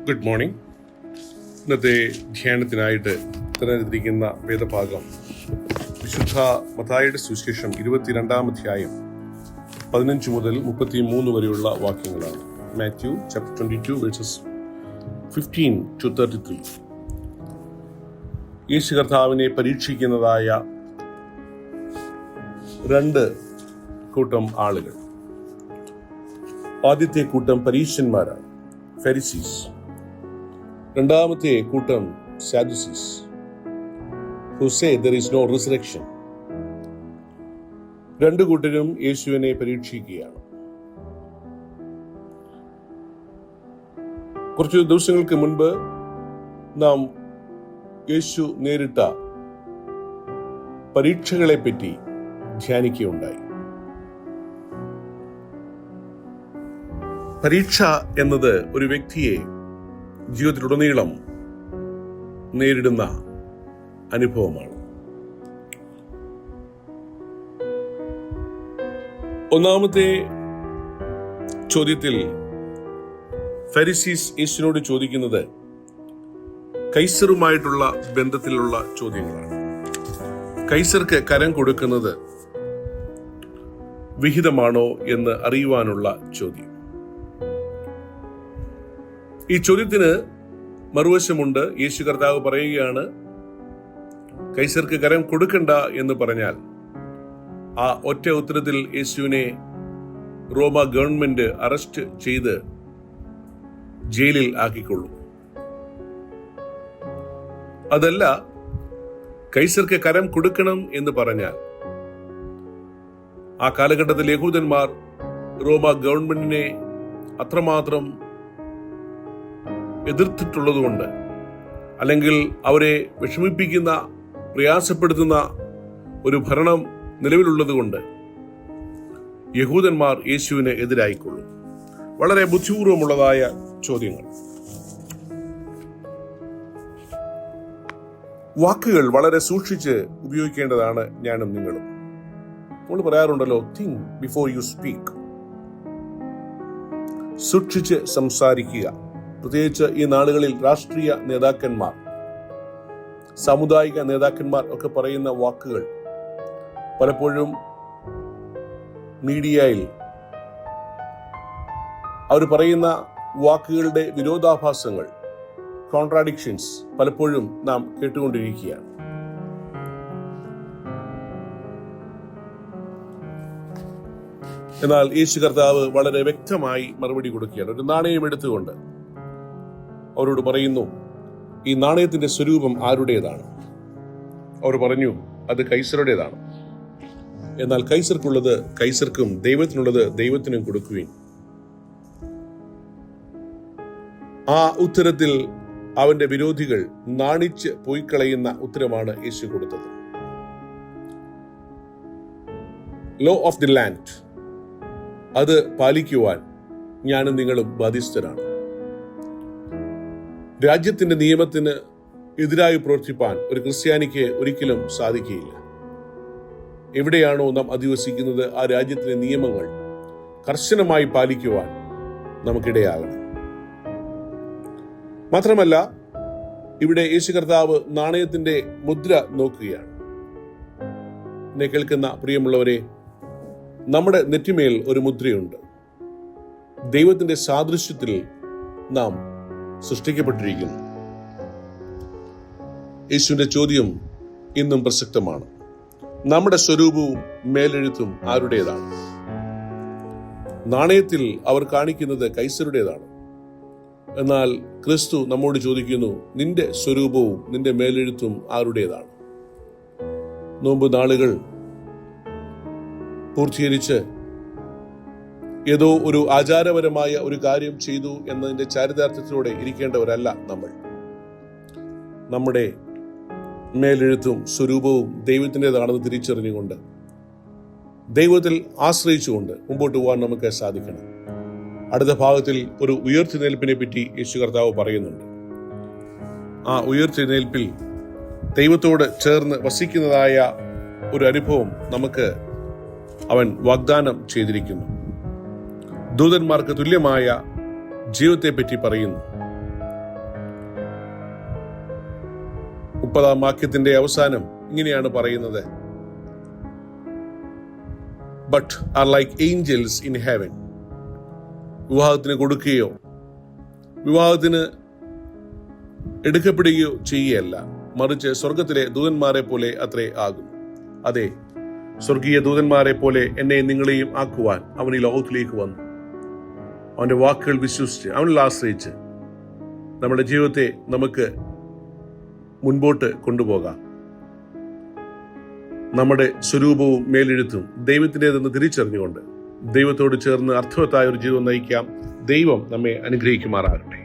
Good morning. ഇന്നത്തെ ധ്യാനത്തിനായിട്ട് തിരഞ്ഞെടുത്തിരിക്കുന്ന വേദഭാഗം വിശുദ്ധ മത്തായിയുടെ സുവിശേഷം 22 അധ്യായം 15 മുതൽ 33 വരെയുള്ള വാക്യങ്ങളാണ്. Matthew chapter 22 versus 15 to 33. യേശു കർത്താവിനെ പരീക്ഷിക്കുന്നതായ രണ്ട് കൂട്ടം ആളുകൾ. ആദ്യത്തെ കൂട്ടം പരീശന്മാരാണ്, ഫരിസീസ്. രണ്ടാമത്തെ കൂട്ടം സാദുസീസ്, who say there is no resurrection. രണ്ടു കൂട്ടരും യേശുവിനെ പരീക്ഷിക്കുകയാണ്. കുറച്ചു ദിവസങ്ങൾക്ക് മുൻപ് നാം യേശു നേരിട്ട പരീക്ഷകളെ പറ്റി ധ്യാനിക്കുകയുണ്ടായി. പരീക്ഷ എന്നത് ഒരു വ്യക്തിയെ ജീവിതത്തിലുടനീളം നേരിടുന്ന അനുഭവമാണ്. ഒന്നാമത്തെ ചോദ്യത്തിൽ ഫരിസീസ് യേശുവിനോട് ചോദിക്കുന്നത് കൈസറുമായിട്ടുള്ള ബന്ധത്തിലുള്ള ചോദ്യങ്ങളാണ്. കൈസർക്ക് കരം കൊടുക്കുന്നത് വിഹിതമാണോ എന്ന് അറിയുവാനുള്ള ചോദ്യം. ഈ ചോദ്യത്തിന് മറുവശമുണ്ട്. യേശു കർത്താവ് പറയുകയാണ്, കൈസർക്ക് കരം കൊടുക്കണ്ട എന്ന് പറഞ്ഞാൽ ആ ഒറ്റ ഉത്തരത്തിൽ യേശുവിനെ റോമ ഗവൺമെന്റ് അറസ്റ്റ് ചെയ്ത് ജയിലിൽ ആക്കിക്കൊള്ളും. അതല്ല, കൈസർക്ക് കരം കൊടുക്കണം എന്ന് പറഞ്ഞാൽ ആ കാലഘട്ടത്തിൽ യഹൂദന്മാർ റോമ ഗവൺമെന്റിനെ അത്രമാത്രം എതിർത്തിട്ടുള്ളതുകൊണ്ട്, അല്ലെങ്കിൽ അവരെ വിഷമിപ്പിക്കുന്ന, പ്രയാസപ്പെടുത്തുന്ന ഒരു ഭരണം നിലവിലുള്ളതുകൊണ്ട് യഹൂദന്മാർ യേശുവിന് എതിരായിക്കൊള്ളും. വളരെ ബുദ്ധിപൂർവമുള്ളതായ ചോദ്യങ്ങൾ. വാക്കുകൾ വളരെ സൂക്ഷിച്ച് ഉപയോഗിക്കേണ്ടതാണ് ഞാനും നിങ്ങളും. നമ്മൾ പറയാറുണ്ടല്ലോ, തിങ്ക് ബിഫോർ യു സ്പീക്ക്. സൂക്ഷിച്ച് സംസാരിക്കുക. പ്രത്യേകിച്ച് ഈ നാളുകളിൽ രാഷ്ട്രീയ നേതാക്കന്മാർ, സാമുദായിക നേതാക്കന്മാർ ഒക്കെ പറയുന്ന വാക്കുകൾ പലപ്പോഴും മീഡിയയിൽ അവർ പറയുന്ന വാക്കുകളുടെ വിരോധാഭാസങ്ങൾ, കോൺട്രാഡിക്ഷൻസ് പലപ്പോഴും നാം കേട്ടുകൊണ്ടിരിക്കുകയാണ്. എന്നാൽ യേശു കർത്താവ് വളരെ വ്യക്തമായി മറുപടി കൊടുക്കുകയാണ്. ഒരു നാണയം എടുത്തുകൊണ്ട് അവരോട് പറയുന്നു, ഈ നാണയത്തിന്റെ സ്വരൂപം ആരുടേതാണ്? അവർ പറഞ്ഞു, അത് കൈസറുടേതാണ്. എന്നാൽ കൈസർക്കുള്ളത് കൈസർക്കും ദൈവത്തിനുള്ളത് ദൈവത്തിനും കൊടുക്കുവിൻ. ആ ഉത്തരത്തിൽ അവന്റെ വിരോധികൾ നാണിച്ച് പോയിക്കളയുന്ന ഉത്തരമാണ് യേശു കൊടുത്തത്. ലോ ഓഫ് ദി ലാൻഡ്, അത് പാലിക്കുവാൻ ഞാനും നിങ്ങളും ബാധ്യസ്ഥരാണ്. രാജ്യത്തിന്റെ നിയമത്തിന് എതിരായി പ്രവർത്തിപ്പാൻ ഒരു ക്രിസ്ത്യാനിക്ക് ഒരിക്കലും സാധിക്കുകയില്ല. എവിടെയാണോ നാം അധിവസിക്കുന്നത് ആ രാജ്യത്തിന്റെ നിയമങ്ങൾ കർശനമായി പാലിക്കുവാൻ നമുക്കിടയാകണം. മാത്രമല്ല, ഇവിടെ യേശു കർത്താവ് നാണയത്തിന്റെ മുദ്ര നോക്കുകയാണ്. എന്നെ കേൾക്കുന്ന പ്രിയമുള്ളവരെ, നമ്മുടെ നെറ്റിമേൽ ഒരു മുദ്രയുണ്ട്. ദൈവത്തിന്റെ സാദൃശ്യത്തിൽ നാം സൃഷ്ടിക്കപ്പെട്ടിരിക്കുന്നു. യേശുവിന്റെ ചോദ്യം ഇന്നും പ്രസക്തമാണ്. നമ്മുടെ സ്വരൂപവും മേലെഴുത്തും ആരുടേതാണ്? നാണയത്തിൽ അവർ കാണിക്കുന്നത് കൈസരുടേതാണ്. എന്നാൽ ക്രിസ്തു നമ്മോട് ചോദിക്കുന്നു, നിന്റെ സ്വരൂപവും നിന്റെ മേലെഴുത്തും ആരുടേതാണ്? നോമ്പ് നാളുകൾ പൂർത്തീകരിച്ച് ഏതോ ഒരു ആചാരപരമായ ഒരു കാര്യം ചെയ്തു എന്നതിന്റെ ചാരിതാർത്ഥ്യത്തിലൂടെ ഇരിക്കേണ്ടവരല്ല നമ്മൾ. നമ്മുടെ മേലെഴുത്തും സ്വരൂപവും ദൈവത്തിൻ്റെതാണെന്ന് തിരിച്ചറിഞ്ഞുകൊണ്ട്, ദൈവത്തിൽ ആശ്രയിച്ചുകൊണ്ട് മുമ്പോട്ട് പോകാൻ നമുക്ക് സാധിക്കണം. അടുത്ത ഭാഗത്തിൽ ഒരു ഉയർത്തെഴുന്നേൽപ്പിനെ പറ്റി യേശു കർത്താവ് പറയുന്നുണ്ട്. ആ ഉയർത്തെഴുന്നേൽപ്പിൽ ദൈവത്തോട് ചേർന്ന് വസിക്കുന്നതായ ഒരു അനുഭവം നമുക്ക് അവൻ വാഗ്ദാനം ചെയ്തിരിക്കുന്നു. ദൂതന്മാർക്ക് തുല്യമായ ജീവിതത്തെ പറ്റി പറയുന്നു. 30-ാം വാക്യത്തിന്റെ അവസാനം ഇങ്ങനെയാണ് പറയുന്നത്, but are like angels in heaven. വിവാഹത്തിന് കൊടുക്കുകയോ വിവാഹത്തിന് എടുക്കപ്പെടുകയോ ചെയ്യുകയല്ല, മറിച്ച് സ്വർഗത്തിലെ ദൂതന്മാരെ പോലെ അത്രേ ആകും. അതെ, സ്വർഗീയ ദൂതന്മാരെ പോലെ എന്നെ നിങ്ങളെയും ആക്കുവാൻ അവൻ ഈ ലോകത്തിലേക്ക് വന്നു. അവന്റെ വാക്കുകൾ വിശ്വസിച്ച് അവനിൽ ആശ്രയിച്ച് നമ്മുടെ ജീവിതത്തെ നമുക്ക് മുൻപോട്ട് കൊണ്ടുപോകാം. നമ്മുടെ സ്വരൂപവും മേലെഴുത്തും ദൈവത്തിൻ്റെതെന്ന് തിരിച്ചറിഞ്ഞുകൊണ്ട് ദൈവത്തോട് ചേർന്ന് അർത്ഥവത്തായ ഒരു ജീവിതം നയിക്കാം. ദൈവം നമ്മെ അനുഗ്രഹിക്കുമാറാകട്ടെ.